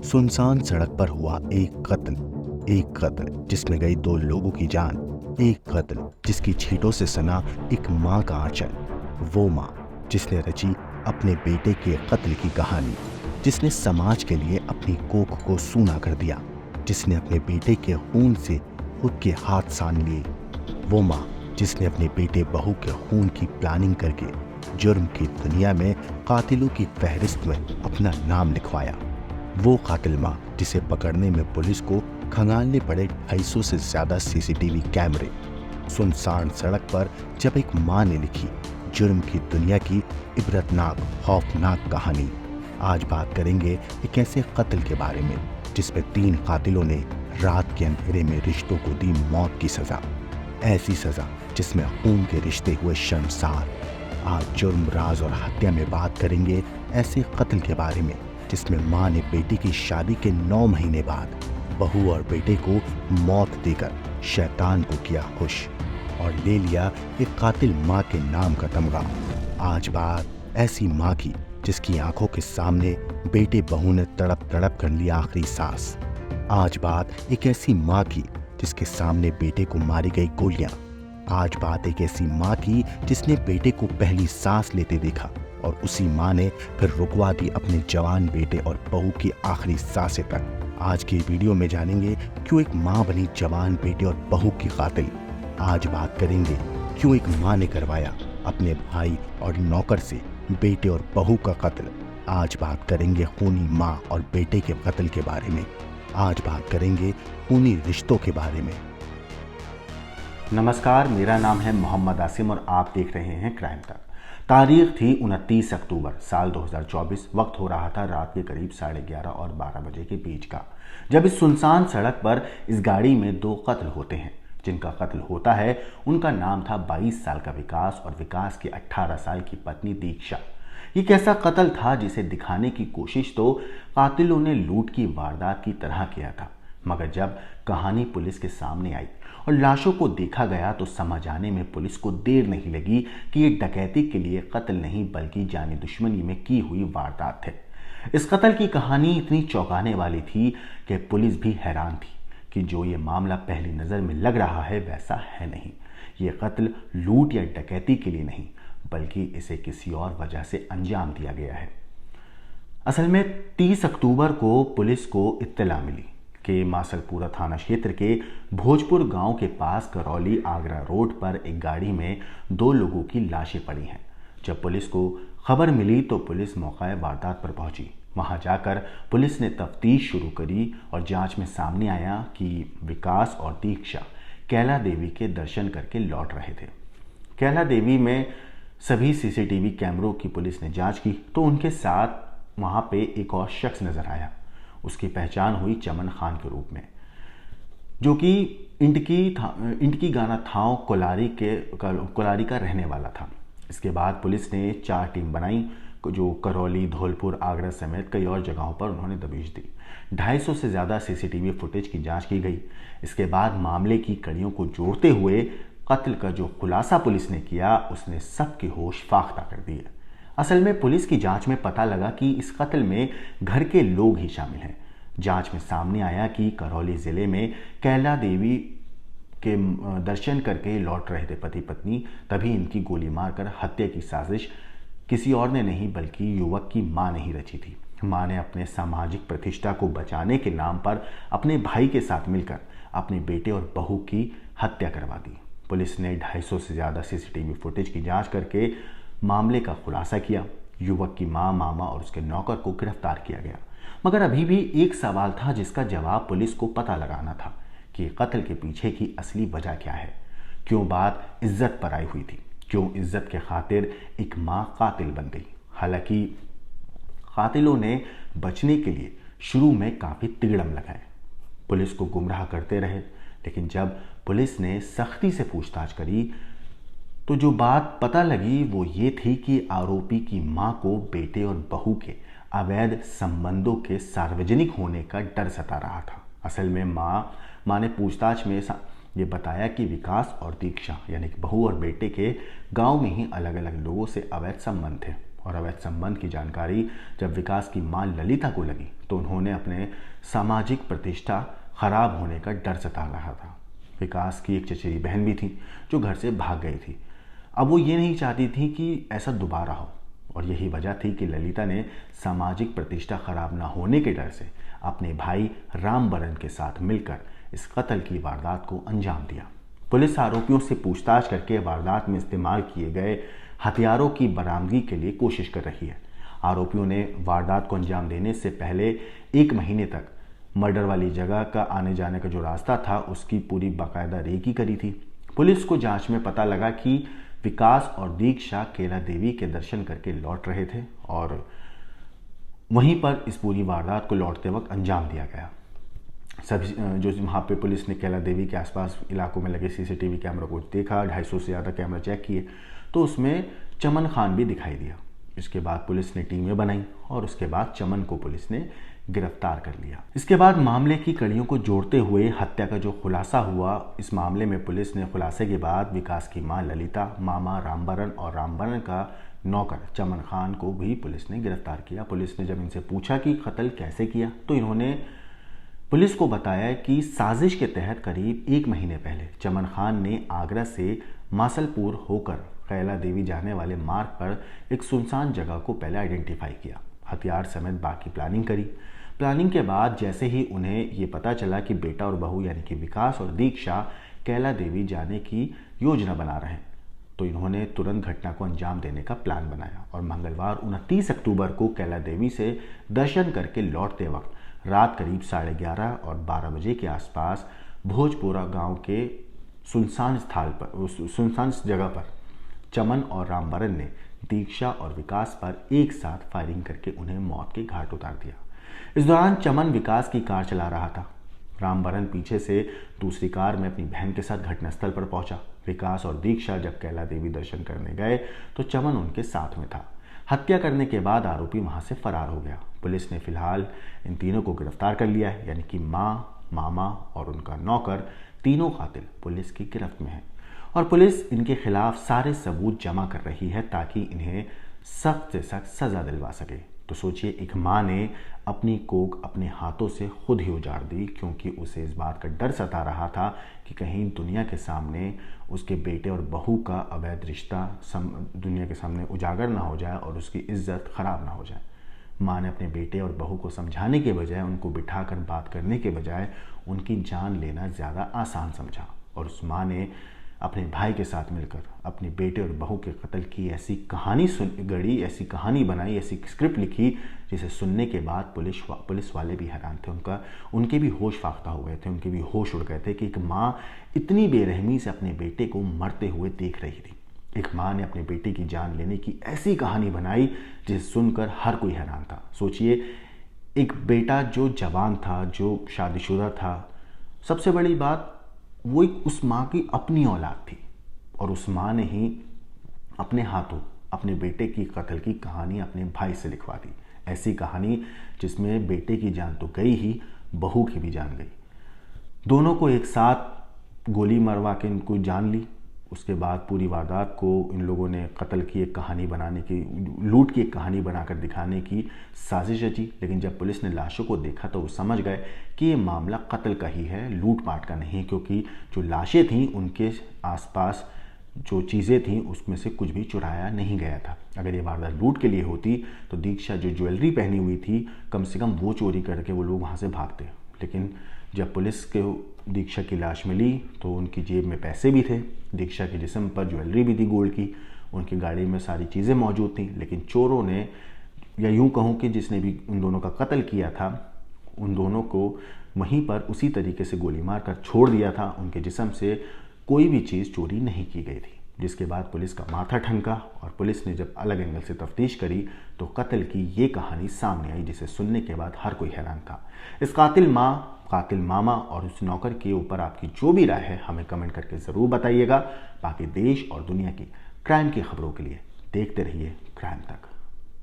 सुनसान सड़क पर हुआ एक कत्ल जिसमें गई दो लोगों की जान। एक कत्ल जिसकी छींटों से सना एक माँ का आंचल। वो माँ जिसने रची अपने बेटे के कत्ल की कहानी, जिसने समाज के लिए अपनी कोख को सूना कर दिया, जिसने अपने बेटे के खून से खुद के हाथ सान लिए। वो माँ जिसने अपने बेटे बहू के खून की प्लानिंग करके जुर्म की दुनिया में कातिलों की फहरिस्त में अपना नाम लिखवाया। वो कातिल माँ जिसे पकड़ने में पुलिस को खंगालने पड़े 250 से ज्यादा सीसीटीवी कैमरे। सुनसान सड़क पर जब एक माँ ने लिखी जुर्म की दुनिया की इबरतनाक खौफनाक कहानी। आज बात करेंगे एक ऐसे कत्ल के बारे में जिसमें 3 कातिलों ने रात के अंधेरे में रिश्तों को दी मौत की सजा। ऐसी सजा जिसमें खून के रिश्ते हुए शर्मसार। आज जुर्म, राज और हत्या में बात करेंगे ऐसे कत्ल के बारे में जिसमें माँ ने बेटी की शादी के 9 महीने बाद बहू और बेटे को मौत देकर शैतान को किया खुश और ले लिया एक कातिल माँ के नाम का तमगा। आज बात ऐसी माँ की जिसकी आंखों के सामने बेटे बहू ने तड़प तड़प कर लिया आखिरी सांस। आज बात एक ऐसी माँ की जिसके सामने बेटे को मारी गई गोलियां। आज बात एक ऐसी माँ की जिसने बेटे को पहली सांस लेते देखा और उसी माँ ने फिर रुकवा दी अपने जवान बेटे और बहू की आखिरी सांसें तक। आज की वीडियो में जानेंगे क्यों एक माँ बनी जवान बेटे और बहू की कातिल। आज बात करेंगे क्यों एक माँ ने करवाया अपने भाई और नौकर से बेटे और बहू का कत्ल। आज बात करेंगे खूनी माँ और बेटे के कत्ल के बारे में। आज बात करेंगे खूनी रिश्तों के बारे में। नमस्कार, मेरा नाम है मोहम्मद आसिम और आप देख रहे हैं क्राइम तक। तारीख थी 29 अक्टूबर साल 2024। वक्त हो रहा था रात के करीब 11:30 और 12 बजे के बीच का, जब इस सुनसान सड़क पर इस गाड़ी में 2 कत्ल होते हैं। जिनका कत्ल होता है उनका नाम था 22 साल का विकास और विकास की 18 साल की पत्नी दीक्षा। ये कैसा कत्ल था जिसे दिखाने की कोशिश तो कातिलों ने लूट की वारदात की तरह किया था, मगर जब कहानी पुलिस के सामने आई और लाशों को देखा गया तो समझ आने में पुलिस को देर नहीं लगी कि ये डकैती के लिए कत्ल नहीं बल्कि जानी दुश्मनी में की हुई वारदात है। इस कत्ल की कहानी इतनी चौंकाने वाली थी कि पुलिस भी हैरान थी कि जो ये मामला पहली नज़र में लग रहा है वैसा है नहीं। ये कत्ल लूट या डकैती के लिए नहीं बल्कि इसे किसी और वजह से अंजाम दिया गया है। असल में 30 अक्टूबर को पुलिस को इत्तला मिली कि मासलपुरा थाना क्षेत्र के भोजपुर गांव के पास करौली आगरा रोड पर एक गाड़ी में 2 लोगों की लाशें पड़ी हैं। जब पुलिस को खबर मिली तो पुलिस मौका वारदात पर पहुंची। वहां जाकर पुलिस ने तफ्तीश शुरू करी और जांच में सामने आया कि विकास और दीक्षा कैला देवी के दर्शन करके लौट रहे थे। कैला देवी में सभी सीसीटीवी कैमरों की पुलिस ने जांच की तो उनके साथ वहां पे एक और शख्स नजर आया। उसकी पहचान हुई चमन खान के रूप में, जो कि इंटकी गाना थाव कोलारी का रहने वाला था। इसके बाद पुलिस ने 4 टीम बनाई जो करौली, धौलपुर, आगरा समेत कई और जगहों पर उन्होंने दबिश दी। 250 से ज़्यादा सीसीटीवी फुटेज की जांच की गई। इसके बाद मामले की कड़ियों को जोड़ते हुए कत्ल का जो खुलासा पुलिस ने किया उसने सबके होश फाख्ता कर दिए। असल में पुलिस की जांच में पता लगा कि इस कत्ल में घर के लोग ही शामिल हैं। जांच में सामने आया कि करौली जिले में कैला देवी के दर्शन करके लौट रहे थे पति पत्नी, तभी इनकी गोली मारकर हत्या की साजिश किसी और ने नहीं बल्कि युवक की मां ने ही रची थी। मां ने अपने सामाजिक प्रतिष्ठा को बचाने के नाम पर अपने भाई के साथ मिलकर अपने बेटे और बहू की हत्या करवा दी। पुलिस ने 250 से ज़्यादा सीसीटीवी फुटेज की जांच करके मामले का खुलासा किया। युवक की मां, मामा और उसके नौकर को गिरफ्तार किया गया। मगर अभी भी एक सवाल था जिसका जवाब पुलिस को पता लगाना था कि कत्ल के पीछे की असली वजह क्या है। क्यों बात इज्जत पर आई हुई थी? क्यों इज्जत के खातिर एक मां कातिल बन गई? हालांकि कातिलों ने बचने के लिए शुरू में काफी तिगड़म लगाए, पुलिस को गुमराह करते रहे, लेकिन जब पुलिस ने सख्ती से पूछताछ करी तो जो बात पता लगी वो ये थी कि आरोपी की मां को बेटे और बहू के अवैध संबंधों के सार्वजनिक होने का डर सता रहा था। असल में मां ने पूछताछ में ये बताया कि विकास और दीक्षा यानी कि बहू और बेटे के गांव में ही अलग अलग लोगों से अवैध संबंध थे और अवैध संबंध की जानकारी जब विकास की मां ललिता को लगी तो उन्होंने अपने सामाजिक प्रतिष्ठा खराब होने का डर सता रहा था। विकास की एक चचेरी बहन भी थी जो घर से भाग गई थी। अब वो ये नहीं चाहती थी कि ऐसा दोबारा हो, और यही वजह थी कि ललिता ने सामाजिक प्रतिष्ठा खराब न होने के डर से अपने भाई रामबरन के साथ मिलकर इस कत्ल की वारदात को अंजाम दिया। पुलिस आरोपियों से पूछताछ करके वारदात में इस्तेमाल किए गए हथियारों की बरामदगी के लिए कोशिश कर रही है। आरोपियों ने वारदात को अंजाम देने से पहले 1 महीने तक मर्डर वाली जगह का आने जाने का जो रास्ता था उसकी पूरी बाकायदा रेकी करी थी। पुलिस को जांच में पता लगा कि विकास और दीक्षा कैला देवी के दर्शन करके लौट रहे थे और वहीं पर इस पूरी वारदात को लौटते वक्त अंजाम दिया गया। सभी जो वहाँ पे पुलिस ने कैला देवी के आसपास इलाकों में लगे सीसीटीवी कैमरा को देखा, 250 से ज़्यादा कैमरा चेक किए तो उसमें चमन खान भी दिखाई दिया। इसके बाद पुलिस ने टीमें बनाई और उसके बाद चमन को पुलिस ने गिरफ्तार कर लिया। इसके बाद मामले की कड़ियों को जोड़ते हुए हत्या का जो खुलासा हुआ, इस मामले में पुलिस ने खुलासे के बाद विकास की मां ललिता, मामा रामबरन और रामबरन का नौकर चमन खान को भी पुलिस ने गिरफ्तार किया। पुलिस ने जब इनसे पूछा कि कत्ल कैसे किया तो इन्होंने पुलिस को बताया कि साजिश के तहत करीब 1 महीने पहले चमन खान ने आगरा से मासलपुर होकर कैला देवी जाने वाले मार्ग पर एक सुनसान जगह को पहले आइडेंटिफाई किया, हथियार समेत बाकी प्लानिंग करी। प्लानिंग के बाद जैसे ही उन्हें ये पता चला कि बेटा और बहू यानी कि विकास और दीक्षा कैला देवी जाने की योजना बना रहे हैं, तो इन्होंने तुरंत घटना को अंजाम देने का प्लान बनाया और मंगलवार 29 अक्टूबर को कैला देवी से दर्शन करके लौटते वक्त रात करीब 11:30 और 12 बजे के आसपास भोजपुरा गांव के सुनसान जगह पर चमन और रामबरन ने दीक्षा और विकास पर एक साथ फायरिंग करके उन्हें मौत के घाट उतार दिया। इस दौरान चमन विकास की कार चला रहा था। रामबरन पीछे से दूसरी कार में अपनी बहन के साथ घटनास्थल पर पहुंचा। विकास और दीक्षा जब कैला देवी दर्शन करने गए तो चमन उनके साथ में था। हत्या करने के बाद आरोपी वहां से फरार हो गया। पुलिस ने फिलहाल इन तीनों को गिरफ्तार कर लिया है, यानी कि मां, मामा और उनका नौकर, तीनों कातिल पुलिस की गिरफ्त में हैं और पुलिस इनके खिलाफ सारे सबूत जमा कर रही है ताकि इन्हें सख्त से सख्त सजा दिलवा सके। तो सोचिए, एक माँ ने अपनी कोख अपने हाथों से खुद ही उजाड़ दी क्योंकि उसे इस बात का डर सता रहा था कि कहीं दुनिया के सामने उसके बेटे और बहू का अवैध रिश्ता दुनिया के सामने उजागर ना हो जाए और उसकी इज्जत खराब ना हो जाए। माँ ने अपने बेटे और बहू को समझाने के बजाय, उनको बिठाकर बात करने के बजाय उनकी जान लेना ज़्यादा आसान समझा और उस माँ ने अपने भाई के साथ मिलकर अपने बेटे और बहू के कत्ल की ऐसी कहानी गढ़ी, ऐसी कहानी बनाई, ऐसी स्क्रिप्ट लिखी जिसे सुनने के बाद पुलिस वाले भी हैरान थे। उनके भी होश फाख्ता हो गए थे, उनके भी होश उड़ गए थे कि एक माँ इतनी बेरहमी से अपने बेटे को मरते हुए देख रही थी। एक माँ ने अपने बेटे की जान लेने की ऐसी कहानी बनाई जिसे सुनकर हर कोई हैरान था। सोचिए, एक बेटा जो जवान था, जो शादीशुदा था, सबसे बड़ी बात वो एक उस माँ की अपनी औलाद थी और उस माँ ने ही अपने हाथों अपने बेटे की कत्ल की कहानी अपने भाई से लिखवा दी। ऐसी कहानी जिसमें बेटे की जान तो गई ही, बहू की भी जान गई। दोनों को एक साथ गोली मरवा के इनको जान ली। उसके बाद पूरी वारदात को इन लोगों ने कत्ल की एक कहानी बनाने की, लूट की एक कहानी बनाकर दिखाने की साजिश रची। लेकिन जब पुलिस ने लाशों को देखा तो वो समझ गए कि ये मामला कत्ल का ही है, लूटपाट का नहीं, क्योंकि जो लाशें थीं उनके आसपास जो चीज़ें थीं उसमें से कुछ भी चुराया नहीं गया था। अगर ये वारदात लूट के लिए होती तो दीक्षा जो ज्वेलरी पहनी हुई थी कम से कम वो चोरी करके वो लोग वहाँ से भागते। लेकिन जब पुलिस के दीक्षा की लाश मिली तो उनकी जेब में पैसे भी थे, दीक्षा के जिस्म पर ज्वेलरी भी थी गोल्ड की, उनकी गाड़ी में सारी चीज़ें मौजूद थीं। लेकिन चोरों ने, या यूं कहूँ कि जिसने भी उन दोनों का कत्ल किया था, उन दोनों को वहीं पर उसी तरीके से गोली मारकर छोड़ दिया था। उनके जिस्म से कोई भी चीज़ चोरी नहीं की गई थी। जिसके बाद पुलिस का माथा ठनका और पुलिस ने जब अलग एंगल से तफ्तीश करी तो कत्ल की ये कहानी सामने आई जिसे सुनने के बाद हर कोई हैरान था। इस कातिल माँ, कातिल मामा और उस नौकर के ऊपर आपकी जो भी राय है हमें कमेंट करके ज़रूर बताइएगा। बाकी देश और दुनिया की क्राइम की खबरों के लिए देखते रहिए क्राइम तक।